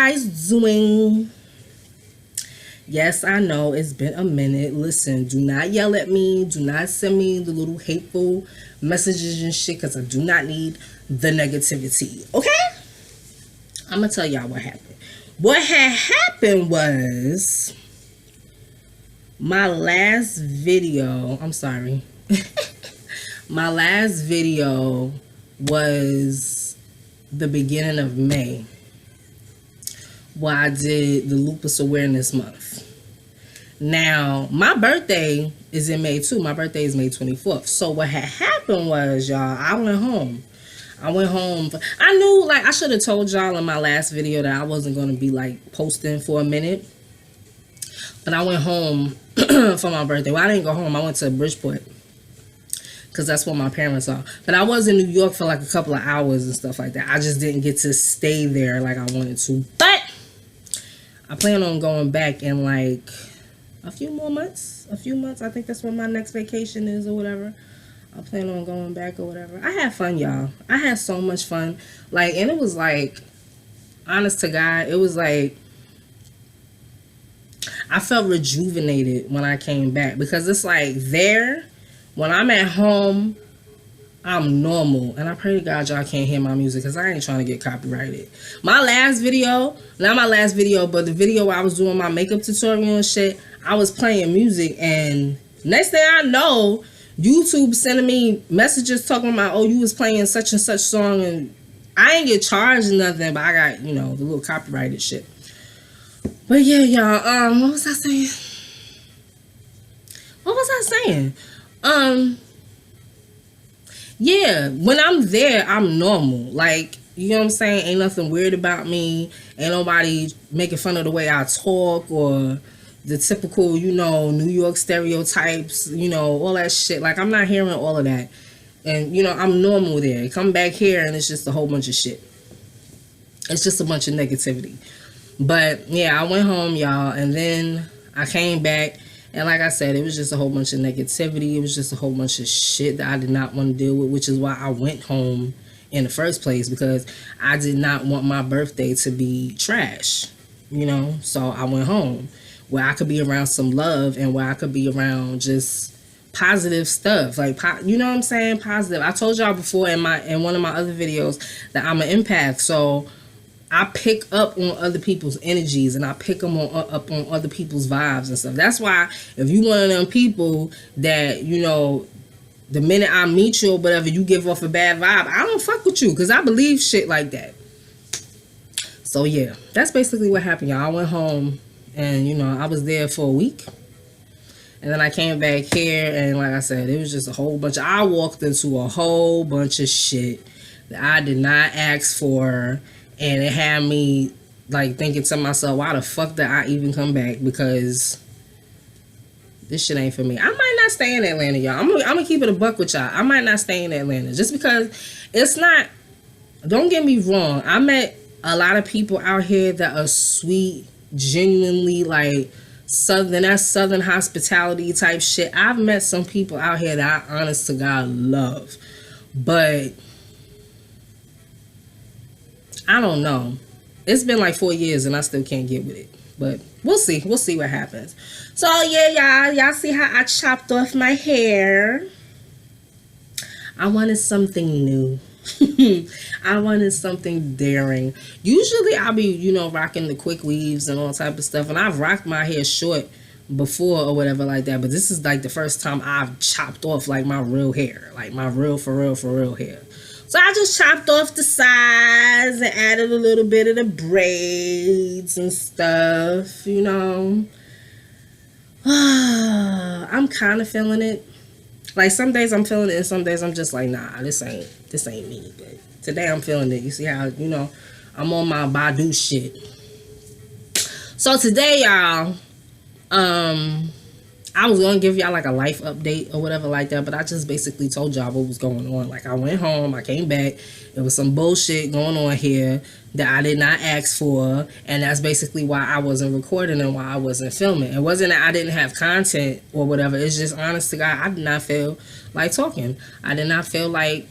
guys doing? Yes, I know it's been a minute. Listen, do not yell at me. Do not send me the little hateful messages and shit because I do not need the negativity. Okay? I'm going to tell y'all what happened. What had happened was my last video. I'm sorry. My last video was the beginning of May, where I did the Lupus Awareness Month. Now, my birthday is in May too. My birthday is May 24th. So what had happened was, y'all, I went home. I knew, like, I should have told y'all in my last video that I wasn't going to be, like, posting for a minute. But I went home for my birthday. Well, I didn't go home. I went to Bridgeport, because that's where my parents are. But I was in New York for, like, a couple of hours and stuff like that. I just didn't get to stay there like I wanted to. But I plan on going back in, like, a few months. I think that's when my next vacation is or whatever. I plan on going back or whatever. I had fun, y'all. I had so much fun. Like, and it was like, honest to God, it was like, I felt rejuvenated when I came back. Because it's like, when I'm at home, I'm normal. And I pray to God y'all can't hear my music, because I ain't trying to get copyrighted. My last video, not my last video, but the video where I was doing my makeup tutorial and shit, I was playing music, and next thing I know, YouTube sending me messages talking about, oh, you was playing such and such song, and I ain't get charged or nothing, but I got, you know, the little copyrighted shit. But yeah, y'all, what was I saying? Yeah, when I'm there, I'm normal. Like, you know what I'm saying? Ain't nothing weird about me. Ain't nobody making fun of the way I talk or the typical, you know, New York stereotypes, you know, all that shit. Like, I'm not hearing all of that. And, you know, I'm normal there. Come back here and it's just a whole bunch of shit. It's just a bunch of negativity. But, yeah, I went home, y'all, and then I came back. And like I said, it was just a whole bunch of negativity. It was just a whole bunch of shit that I did not want to deal with, which is why I went home in the first place, because I did not want my birthday to be trash, you know? So I went home where I could be around some love and where I could be around just positive stuff. Like, you know what I'm saying? Positive. I told y'all before in one of my other videos that I'm an empath. So I pick up on other people's energies and I pick them up on other people's vibes and stuff. That's why if you one of them people that, you know, the minute I meet you or whatever, you give off a bad vibe, I don't fuck with you, because I believe shit like that. So yeah, that's basically what happened, y'all. I went home and, you know, I was there for a week. And then I came back here and, like I said, it was just a whole bunch. I walked into a whole bunch of shit that I did not ask for. And it had me, like, thinking to myself, why the fuck did I even come back? Because this shit ain't for me. I might not stay in Atlanta, y'all. I'm gonna keep it a buck with y'all. I might not stay in Atlanta. Just because it's not, don't get me wrong. I met a lot of people out here that are sweet, genuinely, like, southern hospitality type shit. I've met some people out here that I, honest to God, love. But I don't know. It's been like 4 years and I still can't get with it. But we'll see. We'll see what happens. So yeah, y'all see how I chopped off my hair? I wanted something new. I wanted something daring. Usually I'll be, you know, rocking the quick weaves and all type of stuff. And I've rocked my hair short before or whatever like that. But this is like the first time I've chopped off like my real hair. Like my real, for real hair. So I just chopped off the sides and added a little bit of the braids and stuff, you know. I'm kind of feeling it. Like, some days I'm feeling it and some days I'm just like, nah, this ain't me. But today I'm feeling it. You see how, you know, I'm on my Badu shit. So today, y'all, I was going to give y'all like a life update or whatever like that, but I just basically told y'all what was going on. Like, I went home, I came back, there was some bullshit going on here that I did not ask for, and that's basically why I wasn't recording and why I wasn't filming. It wasn't that I didn't have content or whatever, it's just, honest to God, I did not feel like talking. I did not feel like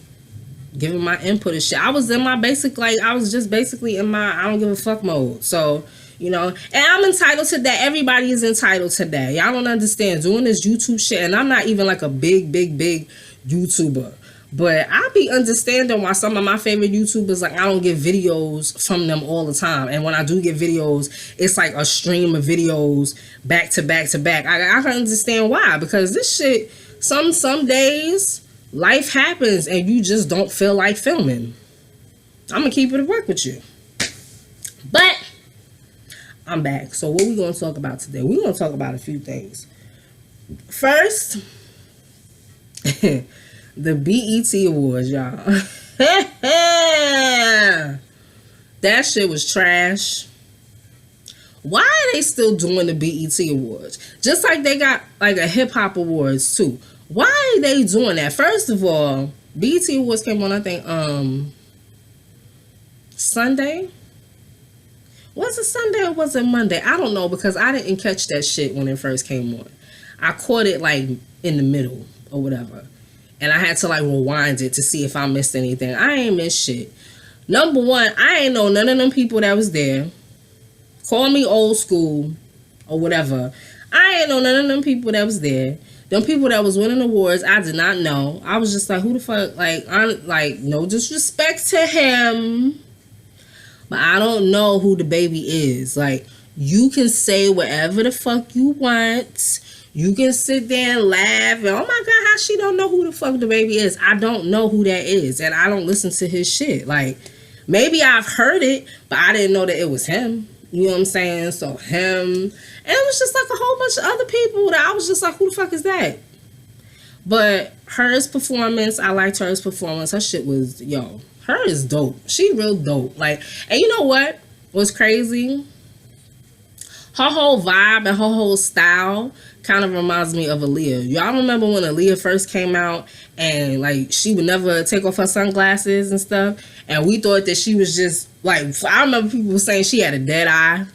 giving my input and shit. I was in my basic, like, I was just basically in my I don't give a fuck mode. So, you know, and I'm entitled to that. Everybody is entitled to that. Y'all don't understand doing this YouTube shit, and I'm not even like a big YouTuber. But I be understanding why some of my favorite YouTubers, like, I don't get videos from them all the time. And when I do get videos, it's like a stream of videos back to back to back. I can understand why. Because this shit, some days, life happens and you just don't feel like filming. I'm going to keep it a work with you. But I'm back. So what we going to talk about today? We're going to talk about a few things. First, the BET Awards, y'all. That shit was trash. Why are they still doing the BET Awards? Just like they got like a hip hop awards too. Why are they doing that? First of all, BET Awards came on, I think, Sunday. Was it Sunday or was it Monday? I don't know, because I didn't catch that shit when it first came on. I caught it like in the middle or whatever. And I had to like rewind it to see if I missed anything. I ain't missed shit. Number one, I ain't know none of them people that was there. Call me old school or whatever. I ain't know none of them people that was there. Them people that was winning awards, I did not know. I was just like, who the fuck? Like, I'm like, no disrespect to him, but I don't know who the baby is. Like, you can say whatever the fuck you want. You can sit there and laugh and, oh my God, how she don't know who the fuck the baby is? I don't know who that is, and I don't listen to his shit. Like, maybe I've heard it, but I didn't know that it was him. You know what I'm saying? So him, and it was just like a whole bunch of other people that I was just like, who the fuck is that? But hers performance, I liked hers performance. Her shit was, yo, her is dope. She real dope. Like, and you know what was crazy? Her whole vibe and her whole style kind of reminds me of Aaliyah. Y'all remember when Aaliyah first came out and like she would never take off her sunglasses and stuff, and we thought that she was just like, I remember people saying she had a dead eye,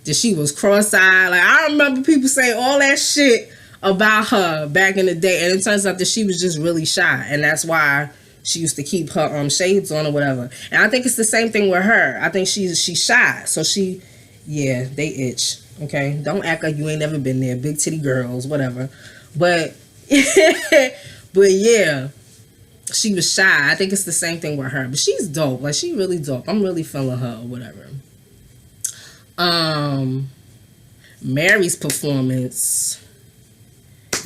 that she was cross-eyed. Like, I remember people saying all that shit about her back in the day, and it turns out that she was just really shy, and that's why she used to keep her shades on or whatever. And I think it's the same thing with her. I think she's shy, so she, yeah, they itch. Okay, don't act like you ain't never been there. Big titty girls, whatever. But but yeah, she was shy. I think it's the same thing with her. But she's dope. Like, she really dope. I'm really feeling her or whatever. Mary's performance.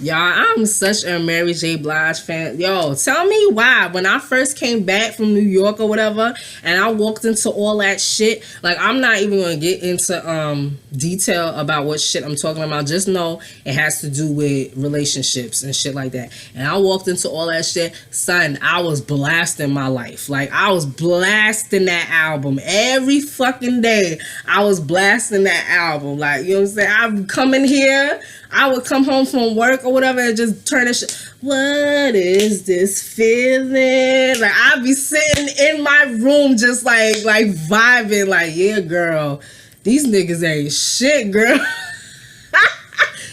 Y'all, I'm such a Mary J. Blige fan. Yo, tell me why when I first came back from New York or whatever, and I walked into all that shit. Like, I'm not even gonna get into detail about what shit I'm talking about. Just know it has to do with relationships and shit like that. And I walked into all that shit, son. I was blasting my life. Like, I was blasting that album every fucking day. I was blasting that album. Like, you know what I'm saying? I'm coming here. I would come home from work or whatever and just turn this shit. What is this feeling? Like, I'd be sitting in my room just like vibing. Like, yeah, girl, these niggas ain't shit, girl.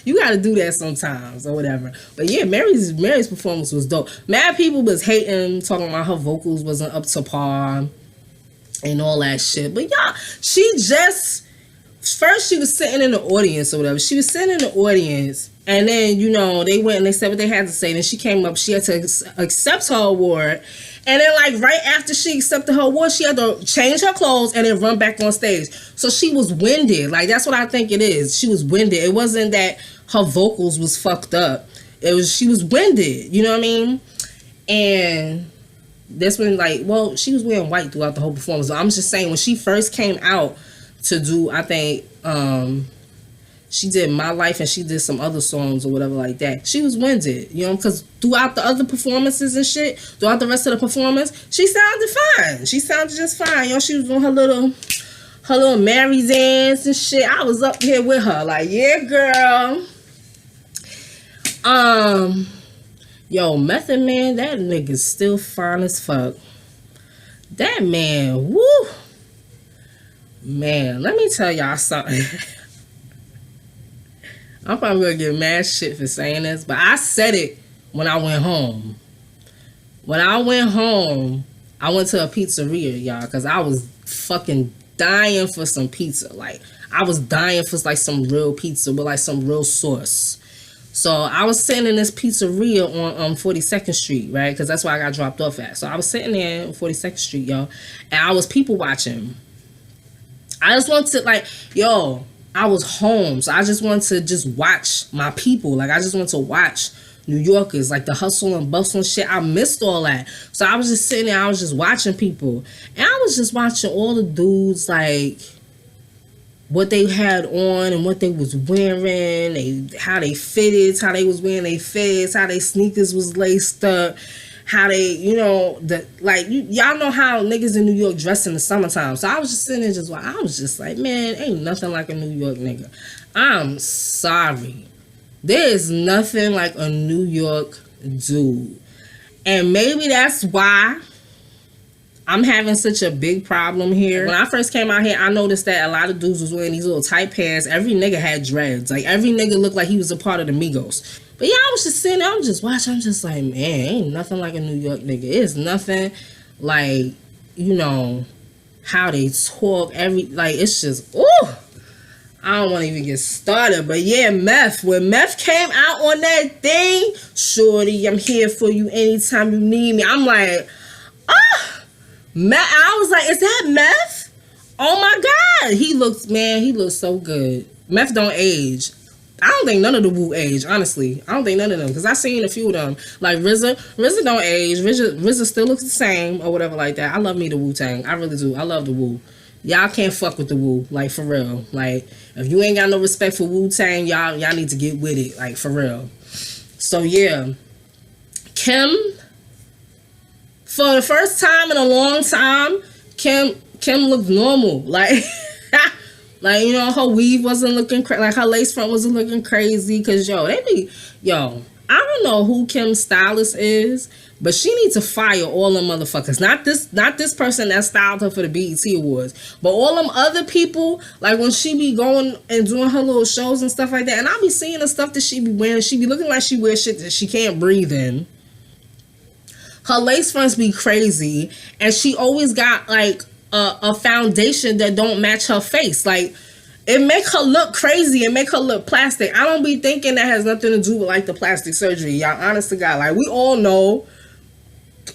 You gotta do that sometimes or whatever. But yeah, Mary's performance was dope. Mad people was hating, talking about her vocals wasn't up to par and all that shit. But yeah, she just... First, she was sitting in the audience or whatever. She was sitting in the audience, and then, you know, they went and they said what they had to say. Then she came up. She had to accept her award. And then, like, right after she accepted her award, she had to change her clothes and then run back on stage. So she was winded. Like, that's what I think it is. She was winded. It wasn't that her vocals was fucked up. It was, she was winded. You know what I mean? And that's when, like, well, she was wearing white throughout the whole performance. So I'm just saying, when she first came out to do, I think, she did My Life and she did some other songs or whatever like that. She was winded, you know, because throughout the other performances and shit, throughout the rest of the performance, she sounded fine. She sounded just fine. You know, she was doing her little Mary dance and shit. I was up here with her, like, yeah, girl. Yo, Method Man, that nigga's still fine as fuck. That man, woo. Man, let me tell y'all something. I'm probably gonna get mad shit for saying this, but I said it when I went home. When I went home, I went to a pizzeria, y'all, because I was fucking dying for some pizza. Like, I was dying for like some real pizza with like some real sauce. So I was sitting in this pizzeria on 42nd Street, right? Because that's where I got dropped off at. So I was sitting there on 42nd Street, y'all, and I was people watching. I just wanted to, like, yo, I was home, so I just wanted to just watch my people. Like, I just wanted to watch New Yorkers, like the hustle and bustle and shit. I missed all that. So I was just sitting there, I was just watching people. And I was just watching all the dudes, like, what they had on and what they was wearing, how they fitted, how they was wearing their fits, how their sneakers was laced up, how they, you know, y'all know how niggas in New York dress in the summertime. So I was just sitting there I was just like, man, ain't nothing like a New York nigga. I'm sorry. There is nothing like a New York dude. And maybe that's why I'm having such a big problem here. When I first came out here, I noticed that a lot of dudes was wearing these little tight pants. Every nigga had dreads. Like, every nigga looked like he was a part of the Migos. But yeah, I was just sitting there, I'm just watching. I'm just like, man, ain't nothing like a New York nigga. It's nothing like, you know, how they talk. It's just, ooh. I don't want to even get started. But yeah, Meth. When Meth came out on that thing, shorty, I'm here for you anytime you need me. I'm like, ah. Meth, I was like, is that Meth? Oh my God. He looks so good. Meth don't age. I don't think none of the Wu age, honestly. I don't think none of them. Because I seen a few of them. Like RZA don't age. RZA still looks the same or whatever like that. I love me the Wu-Tang. I really do. I love the Wu. Y'all can't fuck with the Wu. Like, for real. Like, if you ain't got no respect for Wu-Tang, y'all need to get with it. Like, for real. So, yeah. Kim, for the first time in a long time, Kim looked normal. Like, like, you know, her weave wasn't looking like her lace front wasn't looking crazy. Cause I don't know who Kim's stylist is, but she needs to fire all them motherfuckers. Not this person that styled her for the BET Awards, but all them other people. Like, when she be going and doing her little shows and stuff like that, and I be seeing the stuff that she be wearing. She be looking like she wears shit that she can't breathe in. Her lace fronts be crazy, and she always got like a foundation that don't match her face. Like, it make her look crazy and make her look plastic. I don't be thinking that has nothing to do with like the plastic surgery, y'all. Honest to God, like, we all know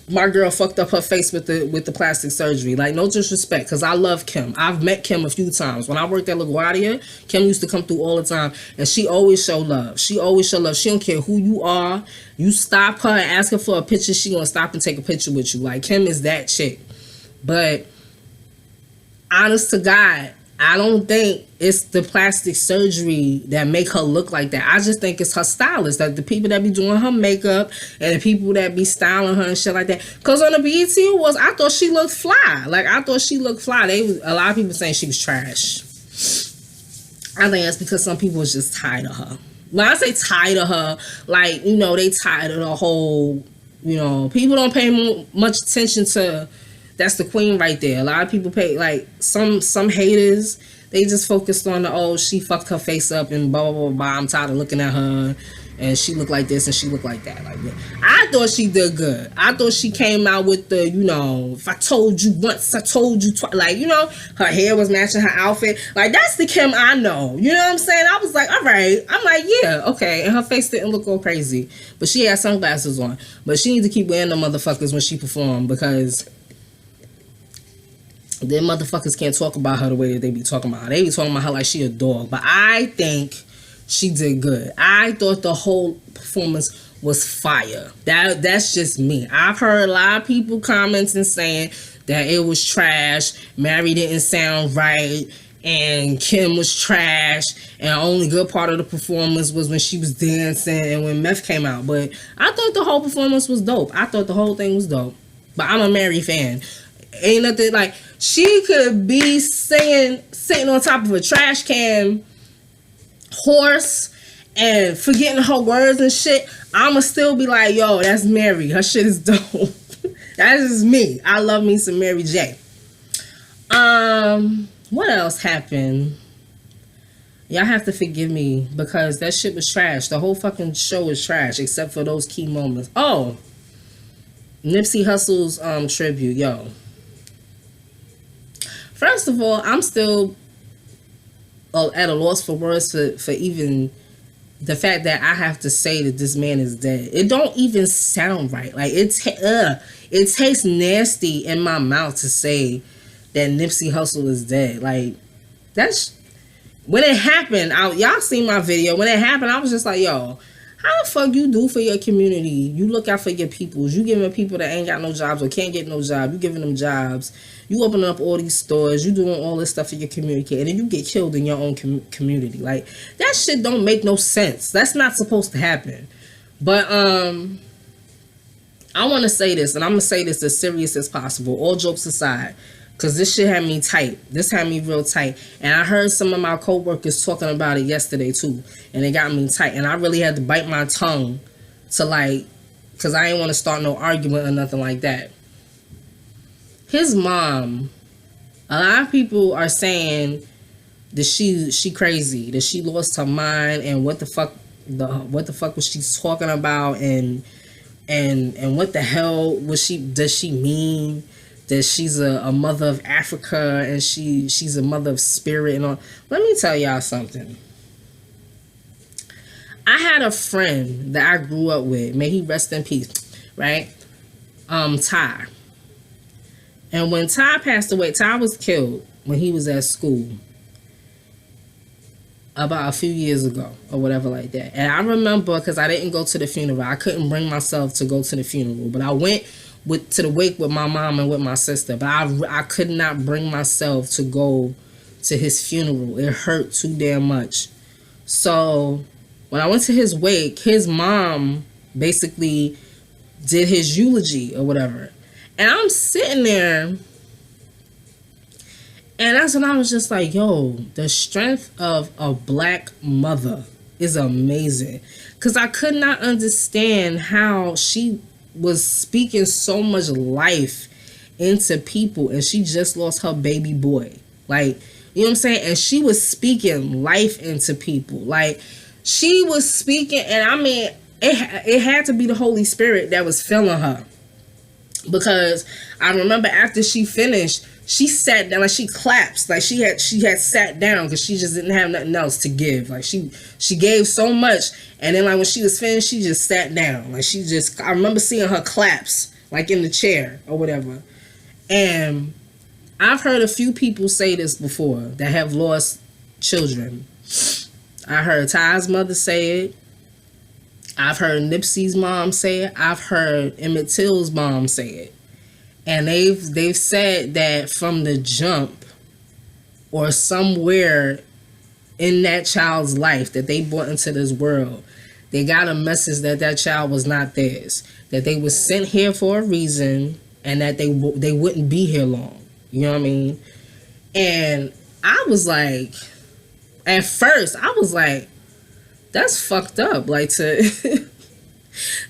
my girl fucked up her face with the plastic surgery. Like, no disrespect, because I love Kim. I've met Kim a few times. When I worked at LaGuardia, Kim used to come through all the time, and she always show love. She always show love. She don't care who you are. You stop her and ask her for a picture, she gonna stop and take a picture with you. Like, Kim is that chick. But honest to God, I don't think it's the plastic surgery that make her look like that. I just think it's her stylist, like the people that be doing her makeup and the people that be styling her and shit like that. Cause on the BET Awards, I thought she looked fly. Like, I thought she looked fly. A lot of people saying she was trash. I think that's because some people was just tired of her. When I say tired of her, like, you know, they tired of the whole, you know, people don't pay much attention to. That's the queen right there. A lot of people pay, like, some haters, they just focused on she fucked her face up and blah, blah, blah, blah. I'm tired of looking at her, and she looked like this and she looked like that. Like, I thought she did good. I thought she came out with the, you know, if I told you once, I told you twice. Like, you know, her hair was matching her outfit. Like, that's the Kim I know. You know what I'm saying? I was like, all right. I'm like, yeah, okay. And her face didn't look all crazy. But she had sunglasses on. But she needs to keep wearing them motherfuckers when she perform, because them motherfuckers can't talk about her the way that they be talking about her. They be talking about her like she a dog. But I think she did good. I thought the whole performance was fire. That's just me. I've heard a lot of people commenting saying that it was trash, Mary didn't sound right, and Kim was trash, and the only good part of the performance was when she was dancing and when Meth came out. But I thought the whole performance was dope. I thought the whole thing was dope. But I'm a Mary fan. Ain't nothing like, she could be sitting on top of a trash can horse and forgetting her words and shit. I'ma still be like, yo, that's Mary. Her shit is dope. That is me. I love me some Mary J. What else happened? Y'all have to forgive me because that shit was trash. The whole fucking show was trash except for those key moments. Oh, Nipsey Hussle's tribute, yo. First of all, I'm still at a loss for words for even the fact that I have to say that this man is dead. It don't even sound right. Like it tastes nasty in my mouth to say that Nipsey Hussle is dead. Like that's when it happened. Y'all seen my video. When it happened, I was just like, yo, how the fuck you do for your community? You look out for your peoples. You giving people that ain't got no jobs or can't get no job. You giving them jobs. You opening up all these stores. You doing all this stuff for your community, and then you get killed in your own community. Like that shit don't make no sense. That's not supposed to happen. But I want to say this, and I'm gonna say this as serious as possible. All jokes aside, because this shit had me tight. This had me real tight. And I heard some of my coworkers talking about it yesterday too. And it got me tight. And I really had to bite my tongue to like, because I didn't want to start no argument or nothing like that. His mom, a lot of people are saying that she crazy, that she lost her mind, and what the fuck was she talking about, and what the hell does she mean? That she's a mother of Africa, and she's a mother of spirit and all. Let me tell y'all something. I had a friend that I grew up with. May he rest in peace, right? Ty. And when Ty passed away, Ty was killed when he was at school about a few years ago or whatever like that. And I remember, because I didn't go to the funeral. I couldn't bring myself to go to the funeral, but I went to the wake with my mom and with my sister, but I could not bring myself to go to his funeral. It hurt too damn much. So when I went to his wake, his mom basically did his eulogy or whatever, and I'm sitting there, and that's when I was just like, yo, the strength of a black mother is amazing, because I could not understand how she was speaking so much life into people, and she just lost her baby boy. Like, you know what I'm saying? And she was speaking life into people. Like, she was speaking, and I mean, it had to be the Holy Spirit that was filling her. Because I remember after she finished, she sat down, like she claps, like she had sat down because she just didn't have nothing else to give. Like she gave so much, and then like when she was finished, she just sat down. Like I remember seeing her claps like in the chair or whatever. And I've heard a few people say this before that have lost children. I heard Ty's mother say it. I've heard Nipsey's mom say it. I've heard Emmett Till's mom say it. And they've said that from the jump or somewhere in that child's life that they brought into this world, they got a message that that child was not theirs, that they were sent here for a reason, and that they wouldn't be here long. You know what I mean? And I was like, at first, I was like, that's fucked up. Like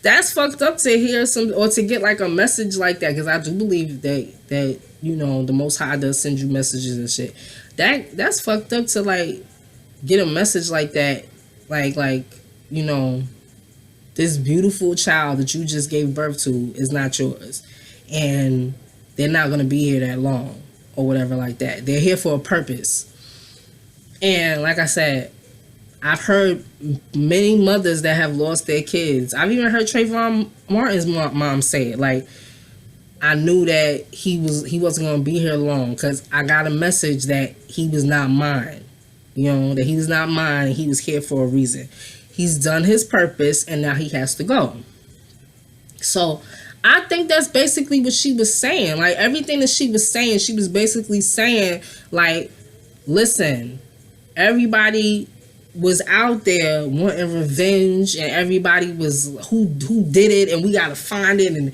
that's fucked up to hear or to get like a message like that, because I do believe that you know the Most High does send you messages and shit. That's fucked up to like get a message like that, like you know, this beautiful child that you just gave birth to is not yours, and they're not gonna be here that long or whatever like that. They're here for a purpose. And like I said, I've heard many mothers that have lost their kids. I've even heard Trayvon Martin's mom say it. Like, I knew that he wasn't going to be here long because I got a message that he was not mine. You know, that he was not mine and he was here for a reason. He's done his purpose and now he has to go. So, I think that's basically what she was saying. Like, everything that she was saying, she was basically saying, like, listen, everybody was out there wanting revenge, and everybody was who did it, and we gotta find it, and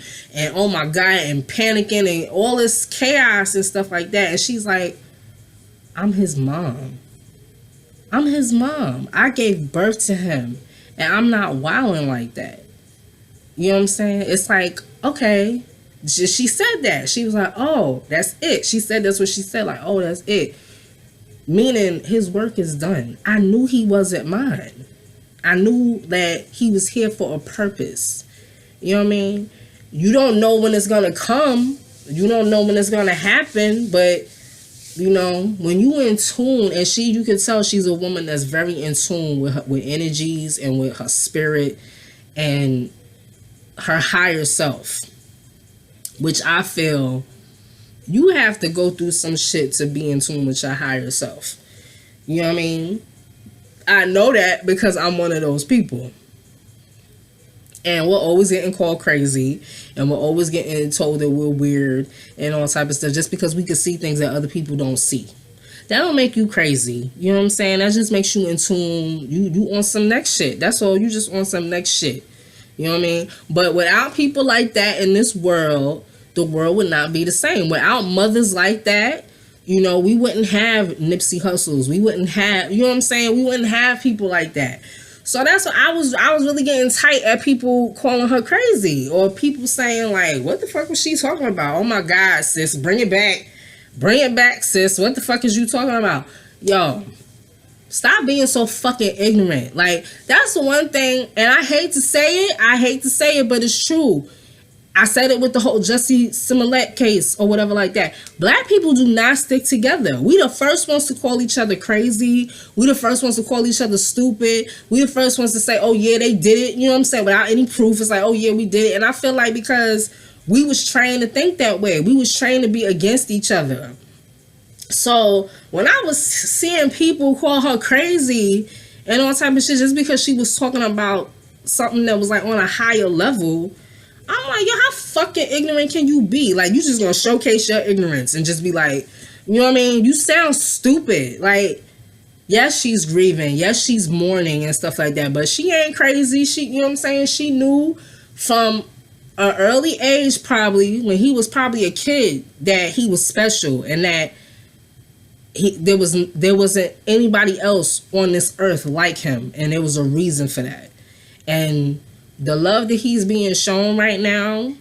oh my god, and panicking and all this chaos and stuff like that. And she's like, I'm his mom. I gave birth to him, and I'm not wilding like that. You know what I'm saying? It's like, okay, she said that. She was like, oh, that's it. She said that's what she said. Like, oh, that's it. Meaning his work is done. I knew he wasn't mine. I knew that he was here for a purpose. You know what I mean? You don't know when it's gonna come. You don't know when it's gonna happen, but you know, when you in tune, and you can tell she's a woman that's very in tune with energies and with her spirit and her higher self, which I feel you have to go through some shit to be in tune with your higher self. You know what I mean? I know that because I'm one of those people. And we're always getting called crazy, and we're always getting told that we're weird and all type of stuff just because we can see things that other people don't see. That don't make you crazy. You know what I'm saying? That just makes you in tune. You on some next shit. That's all. You just on some next shit. You know what I mean? But without people like that in this world, the world would not be the same. Without mothers like that, you know, we wouldn't have Nipsey Hussles. We wouldn't have, you know what I'm saying? We wouldn't have people like that. So that's what I was really getting tight at people calling her crazy, or people saying like, what the fuck was she talking about? Oh my God, sis, bring it back. Bring it back, sis. What the fuck is you talking about? Yo, stop being so fucking ignorant. Like, that's the one thing, and I hate to say it, but it's true. I said it with the whole Jussie Smollett case or whatever like that. Black people do not stick together. We the first ones to call each other crazy. We the first ones to call each other stupid. We the first ones to say, oh yeah, they did it. You know what I'm saying? Without any proof. It's like, oh yeah, we did it. And I feel like because we was trained to think that way. We was trained to be against each other. So when I was seeing people call her crazy and all type of shit just because she was talking about something that was like on a higher level, I'm like, yo, how fucking ignorant can you be? Like, you just gonna showcase your ignorance and just be like, you know what I mean? You sound stupid. Like, yes, she's grieving. Yes, she's mourning and stuff like that. But she ain't crazy. She, you know what I'm saying? She knew from an early age, probably, when he was probably a kid, that he was special and that there wasn't anybody else on this earth like him. And there was a reason for that. And the love that he's being shown right now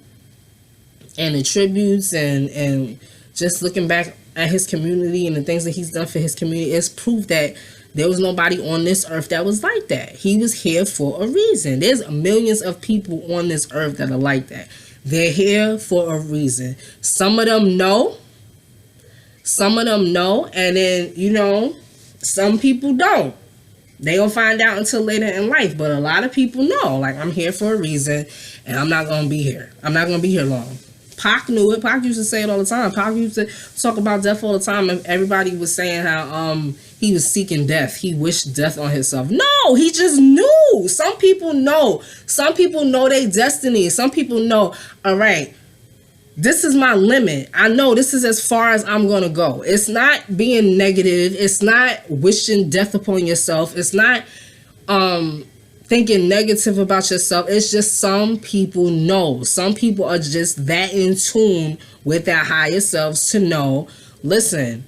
and the tributes and just looking back at his community and the things that he's done for his community is proof that there was nobody on this earth that was like that. He was here for a reason. There's millions of people on this earth that are like that. They're here for a reason. Some of them know. And then, you know, some people don't. They don't find out until later in life. But a lot of people know. Like, I'm here for a reason, and I'm not going to be here. I'm not going to be here long. Pac knew it. Pac used to say it all the time. Pac used to talk about death all the time. And everybody was saying how he was seeking death. He wished death on himself. No, he just knew. Some people know. Some people know their destiny. Some people know, all right, this is my limit. I know this is as far as I'm going to go. It's not being negative. It's not wishing death upon yourself. It's not thinking negative about yourself. It's just some people know. Some people are just that in tune with their higher selves to know, listen,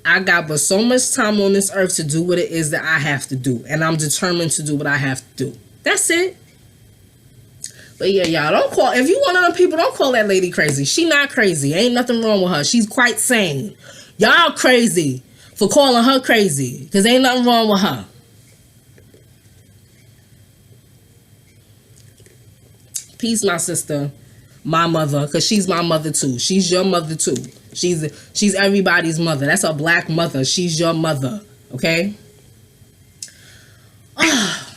I got but so much time on this earth to do what it is that I have to do. And I'm determined to do what I have to do. That's it. But yeah, y'all, don't call, if you one of them people, don't call that lady crazy. She not crazy. Ain't nothing wrong with her. She's quite sane. Y'all crazy for calling her crazy, because ain't nothing wrong with her. Peace, my sister, my mother, because she's my mother too. She's your mother too. She's everybody's mother. That's a black mother. She's your mother, okay?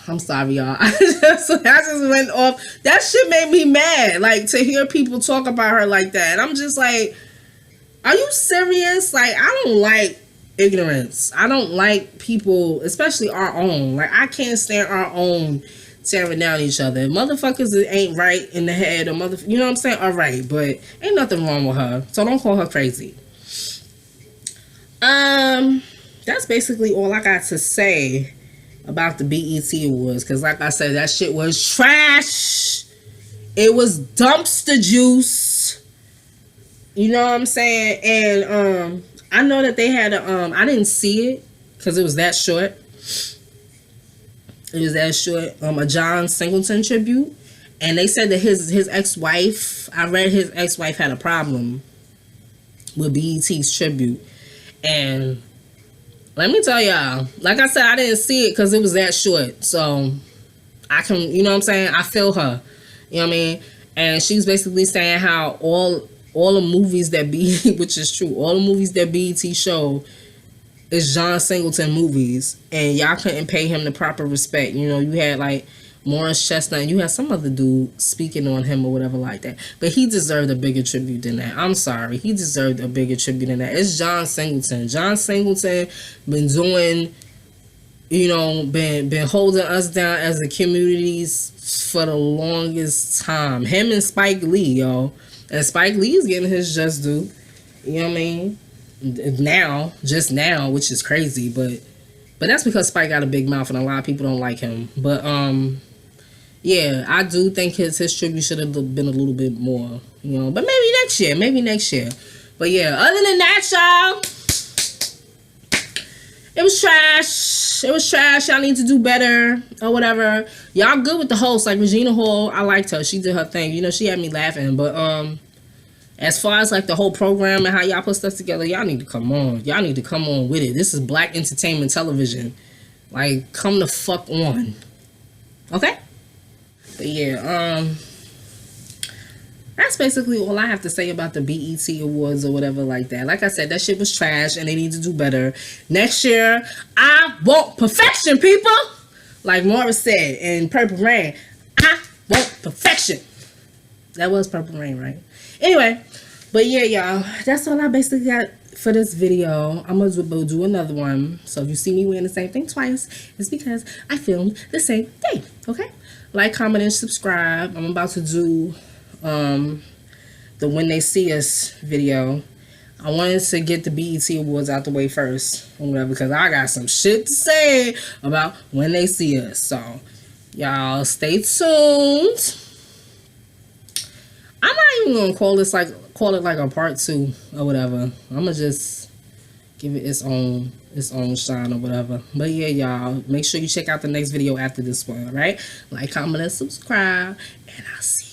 I'm sorry, y'all. I just went off. That shit made me mad. Like, to hear people talk about her like that. And I'm just like, are you serious? Like, I don't like ignorance. I don't like people, especially our own. Like, I can't stand our own tearing down each other. Motherfuckers that ain't right in the head, or you know what I'm saying? All right, but ain't nothing wrong with her. So don't call her crazy. That's basically all I got to say about the BET Awards, because like I said, that shit was trash. It was dumpster juice. You know what I'm saying? And I know that they had I didn't see it because it was that short. It was that short. A John Singleton tribute, and they said that his ex-wife, I read his ex-wife had a problem with BET's tribute. And let me tell y'all, like I said, I didn't see it because it was that short. So I can, you know what I'm saying? I feel her. You know what I mean? and she's basically saying how all the movies that which is true, all the movies that BET show is John Singleton movies, and y'all couldn't pay him the proper respect. You know, you had like Morris Chestnut, and you had some other dude speaking on him or whatever like that. But he deserved a bigger tribute than that. I'm sorry, he deserved a bigger tribute than that. It's John Singleton. John Singleton been doing, you know, been holding us down as a communities for the longest time. Him and Spike Lee, yo. And Spike Lee is getting his just due. You know what I mean? Just now, which is crazy, but that's because Spike got a big mouth and a lot of people don't like him. But yeah, I do think his tribute should have been a little bit more, you know. But maybe next year. But yeah, other than that, y'all, it was trash. It was trash. Y'all need to do better or whatever. Y'all good with the host, like Regina Hall. I liked her. She did her thing. You know, she had me laughing. But as far as like the whole program and how y'all put stuff together, y'all need to come on. Y'all need to come on with it. This is black entertainment television. Like, come the fuck on. Okay? But yeah, that's basically all I have to say about the BET Awards or whatever like that. Like I said, that shit was trash and they need to do better. Next year, I want perfection, people. Like Morris said in Purple Rain, I want perfection. That was Purple Rain, right? Anyway, but yeah, y'all, that's all I basically got for this video. I'm gonna do another one. So if you see me wearing the same thing twice, it's because I filmed the same thing. Okay? Like, comment, and subscribe. I'm about to do the When They See Us video. I wanted to get the BET Awards out the way first, or whatever, because I got some shit to say about When They See Us. So y'all stay tuned. I'm not even gonna call it like a part 2 or whatever. I'm gonna just give it its own shine or whatever. But yeah, y'all, make sure you check out the next video after this one. All right, like, comment, and subscribe, and I'll see you.